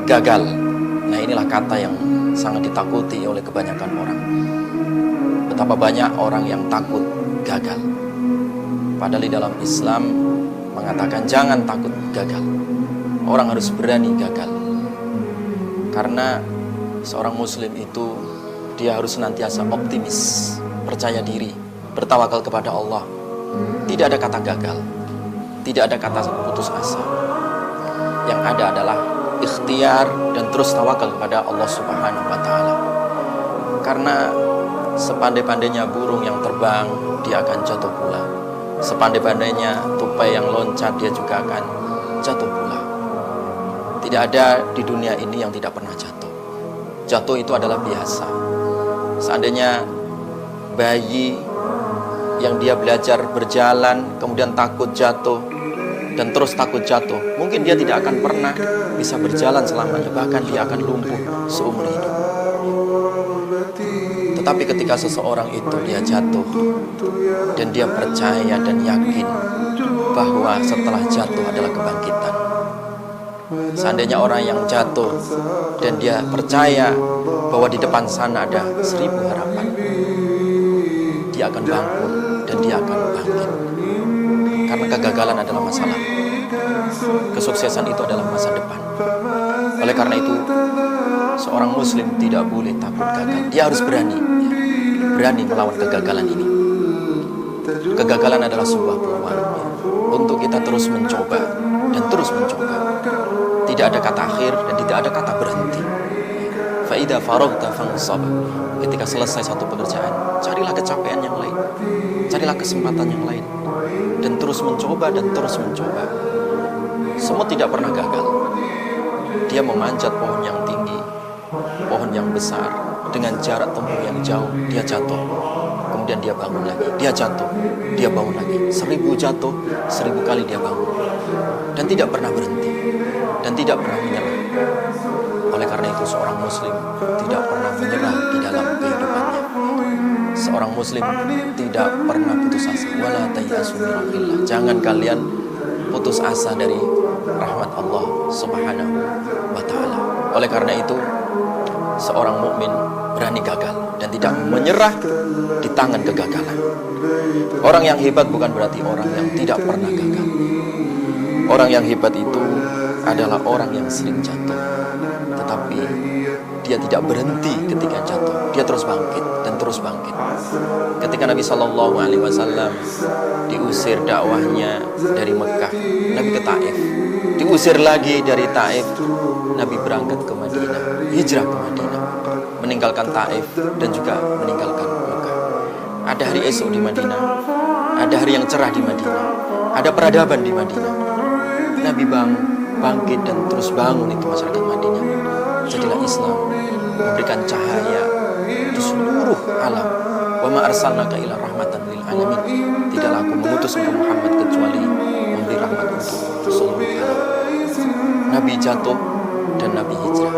gagal. Nah, inilah kata yang sangat ditakuti oleh kebanyakan orang. Betapa banyak orang yang takut gagal. Padahal di dalam Islam mengatakan jangan takut gagal. Orang harus berani gagal. Karena seorang muslim itu dia harus senantiasa optimis, percaya diri, bertawakal kepada Allah. Tidak ada kata gagal, tidak ada kata putus asa. Yang ada adalah ikhtiar dan terus tawakal kepada Allah Subhanahu wa taala. Karena sepandai-pandainya burung yang terbang, dia akan jatuh pula. Sepandai-pandainya tupai yang loncat, dia juga akan jatuh pula. Tidak ada di dunia ini yang tidak pernah jatuh. Jatuh itu adalah biasa. Seandainya bayi yang dia belajar berjalan, kemudian takut jatuh, dan terus takut jatuh, mungkin dia tidak akan pernah bisa berjalan selamanya. Bahkan dia akan lumpuh seumur hidup. Tetapi ketika seseorang itu dia jatuh, dan dia percaya dan yakin bahwa setelah jatuh adalah kebangkitan. Seandainya orang yang jatuh dan dia percaya bahwa di depan sana ada 1000 harapan, dia akan bangun dan dia akan bangkit. Karena kegagalan adalah masalah, kesuksesan itu adalah masa depan. Oleh karena itu, seorang muslim tidak boleh takut gagal. Dia harus berani melawan kegagalan ini. Kegagalan adalah sebuah peluang untuk kita terus mencoba dan terus mencoba. Tidak ada kata akhir dan tidak ada kata berhenti. Fa'idha faragta fansab. Ketika selesai satu pekerjaan, carilah kecapean yang lain, carilah kesempatan yang lain, dan terus mencoba dan terus mencoba. Semut tidak pernah gagal. Dia memanjat pohon yang tinggi, pohon yang besar, dengan jarak tempuh yang jauh. Dia jatuh, kemudian dia bangun lagi. Dia jatuh, dia bangun lagi. 1000 jatuh, 1000 kali dia bangun, dan tidak pernah berhenti, dan tidak pernah menyerah. Oleh karena itu, seorang muslim tidak pernah menyerah di dalam kehidupannya. Seorang muslim tidak pernah putus asa. Wala tayasu min rahmatillah. Jangan kalian putus asa dari rahmat Allah Subhanahu wa taala. Oleh karena itu, seorang mukmin berani gagal dan tidak menyerah di tangan kegagalan. Orang yang hebat bukan berarti orang yang tidak pernah gagal. Orang yang hebat itu adalah orang yang sering jatuh, tetapi dia tidak berhenti ketika jatuh. Dia terus bangkit dan terus bangkit. Ketika Nabi SAW diusir dakwahnya dari Mekah, Nabi ke Taif. Diusir lagi dari Taif, Nabi berangkat ke Madinah, hijrah ke Madinah, meninggalkan Taif dan juga meninggalkan Mekah. Ada hari esok di Madinah, ada hari yang cerah di Madinah, ada peradaban di Madinah. Nabi bangkit dan terus bangun itu masyarakat Madinah. Jadilah Islam memberikan cahaya di seluruh alam. Wa ma arsalnaka ila rahmatan lil alamin. Tidaklah aku mengutus engkau Muhammad kecuali memberi rahmat untuk seluruh alam. Nabi jatuh dan Nabi hijrah.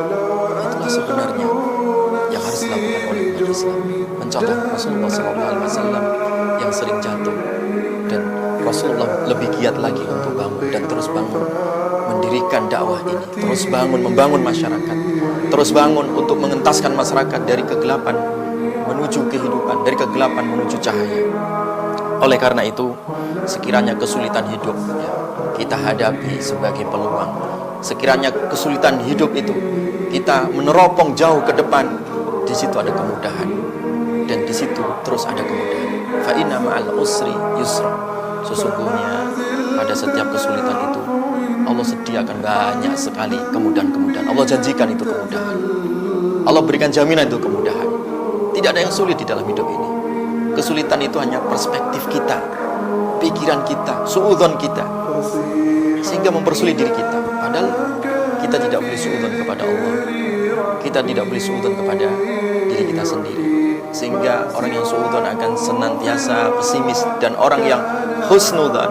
Itulah sebenarnya yang harus dilakukan oleh umat Islam. Mencontoh Rasulullah SAW yang sering jatuh, dan Rasulullah lebih giat lagi untuk bangun dan terus bangun mendirikan dakwah ini, terus bangun membangun masyarakat, terus bangun untuk mengentaskan masyarakat dari kegelapan menuju kehidupan, dari kegelapan menuju cahaya. Oleh karena itu, sekiranya kesulitan hidup kita hadapi sebagai peluang, sekiranya kesulitan hidup itu kita meneropong jauh ke depan, di situ ada kemudahan, dan di situ terus ada kemudahan. Fa inna ma'al usri yusra. Sesungguhnya pada setiap kesulitan itu Allah sediakan banyak sekali kemudahan-kemudahan. Allah janjikan itu kemudahan. Allah berikan jaminan itu kemudahan. Tidak ada yang sulit di dalam hidup ini. Kesulitan itu hanya perspektif kita, pikiran kita, suudzon kita, sehingga mempersulit diri kita. Padahal kita tidak boleh suudzon kepada Allah. Kita tidak boleh suudzon kepada diri kita sendiri. Sehingga orang yang suudzon akan senantiasa pesimis, dan orang yang husnudzon,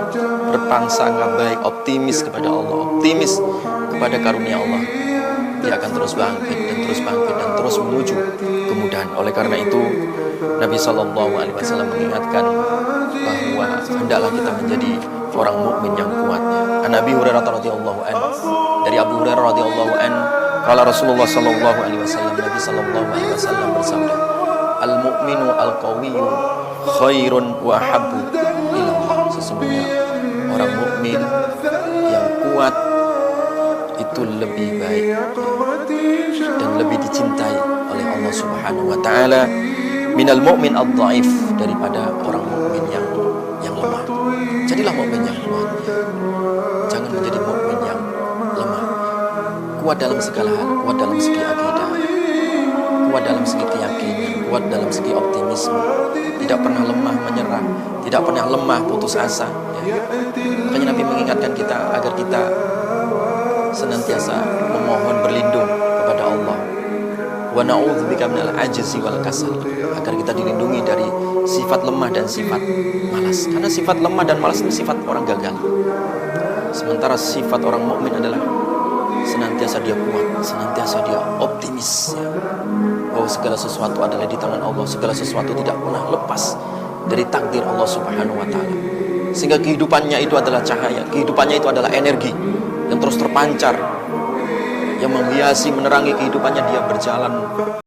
berprasangka baik, optimis kepada Allah, optimis kepada karunia Allah, dia akan terus bangkit dan terus bangkit dan terus menuju kemudahan. Oleh karena itu, Nabi SAW mengingatkan bahwa hendaklah kita menjadi orang mukmin yang kuatnya. An Abi Hurairah radhiyallahu anhu, dari Abu Hurairah radhiyallahu anhu, Kalau Rasulullah sallallahu alaihi wasallam, Nabi sallallahu alaihi wasallam bersabda, al-mu'minu al-qawiyyu khairun wa habbu ilallah. Sesungguhnya orang mukmin yang kuat itu lebih baik dan lebih dicintai oleh Allah Subhanahu wa taala minal mu'min ad-dhaif, daripada orang mukmin yang lemah. Jadilah mukmin yang kuat. Jangan menjadi mukmin yang lemah. Kuat dalam segala hal, kuat dalam segi akidah, kuat dalam segi keyakinan, kuat dalam segi optimisme, tidak pernah lemah menyerah, tidak pernah lemah putus asa, ya. Makanya Nabi mengingatkan kita agar kita senantiasa memohon berlindung kepada Allah. Wa na'udzubika minal ajzi wal kasal, agar kita dilindungi dari sifat lemah dan sifat malas. Karena sifat lemah dan malas itu sifat orang gagal. Sementara sifat orang mukmin adalah senantiasa dia kuat, senantiasa dia optimis, ya, bahwa segala sesuatu adalah di tangan Allah, segala sesuatu tidak pernah lepas dari takdir Allah Subhanahu wa taala. Sehingga kehidupannya itu adalah cahaya, kehidupannya itu adalah energi yang terus terpancar, yang menghiasi, menerangi kehidupannya. Dia berjalan